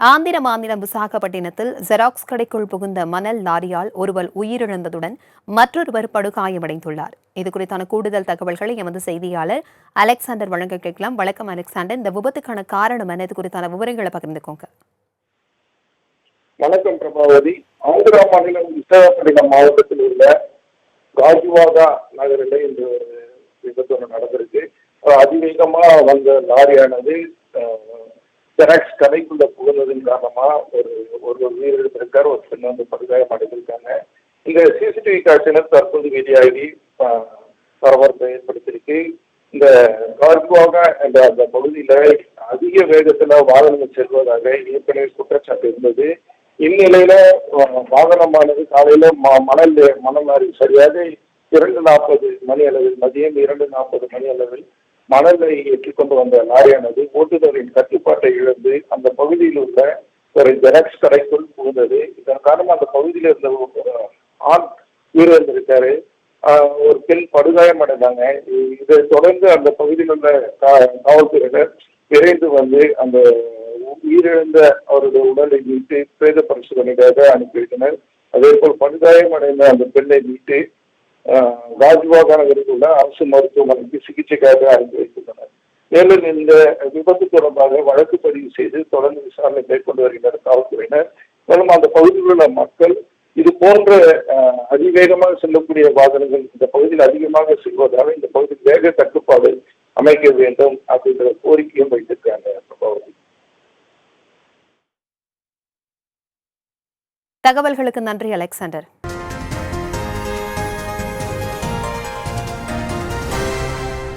ஆந்திர மாநிலம் விசாகப்பட்டினத்தில் ஜெராக்ஸ் கடைக்குள் புகுந்த மணல் லாரியால் ஒருவர் உயிரிழந்ததுடன் மற்றொருவர் படுகாயமடைந்துள்ளார். இதுகுறித்தான கூடுதல் தகவல்களை எமது செய்தியாளர் அலெக்சாண்டர் வழங்க கேட்கலாம். வணக்கம் அலெக்சாண்டர், இந்த விபத்துக்கான காரணம் என்ன? இது குறித்தான விவரங்களை பகிர்ந்துக்கோங்க. வணக்கம் பிரபாவதி. ஆந்திரா மாநிலம் விசாகப்பட்டினம் மாவட்டத்தில் உள்ள காஜுவாகா நகரில் இந்த விபத்து நடந்திருக்கு. அதிவேகமா வந்த லாரியானது ஜெராக்ஸ் கடைக்குள்ள புகுந்ததன் காரணமா ஒரு உயிரிழந்திருக்கார், ஒரு பெண் வந்து படுகாயம் அடைந்திருக்காங்க. இந்த சிசிடிவி காட்சியினர் தற்போது வெளியாகி பரபரப்பை ஏற்படுத்தியிருக்கு. இந்த கார்குவாகா என்ற அந்த பகுதியில அதிக வேகத்துல வாகனங்கள் செல்வதாக ஏற்கனவே குற்றச்சாட்டு இருந்தது. இந்நிலையில வாகனமானது காலையில மணல் லாரி சரியாக 2:40 மணி அளவில், மதியம் 2:40 மணி அளவில் மணலை ஏற்றிக்கொண்டு வந்த லாரியானது ஓட்டுநரின் கட்டுப்பாட்டை இழந்து அந்த பகுதியில் உள்ள ஒரு ஜெராக்ஸ் கடைக்குள் புகுந்தது. இதன் காரணமாக அந்த பகுதியில் இருந்த ஆண் உயிரிழந்திருக்காரு, ஒரு பெண் படுகாயம் அடைந்தாங்க. இதை தொடர்ந்து அந்த பகுதியில் உள்ள காவல்துறையினர் விரைந்து வந்து அந்த உயிரிழந்த அவருடைய உடலை மீட்டு பிரேத பரிசோதனைக்காக அனுப்பி வைத்தனர். அதே போல் படுகாயம் அடைந்த அந்த பெண்ணை மீட்டு காஜுவாகா நகரில் உள்ள அரசு மருத்துவமனைக்கு சிகிச்சைக்காக அனுப்பி வைத்துள்ளனர். மேலும் இந்த விபத்து தொடர்பாக வழக்கு பதிவு செய்து தொடர்ந்து விசாரணை மேற்கொண்டு வருகின்றனர் காவல்துறையினர். மேலும் அந்த பகுதியில் உள்ள மக்கள் இது போன்ற அதிவேகமாக செல்லக்கூடிய வாகனங்கள் இந்த பகுதியில் அதிகமாக செல்வதால் இந்த பகுதியில் வேக கட்டுப்பாடு அமைக்க வேண்டும் அப்படிங்கிற கோரிக்கையும் வைத்திருக்காங்க. தகவல்களுக்கு நன்றி அலெக்சாண்டர்.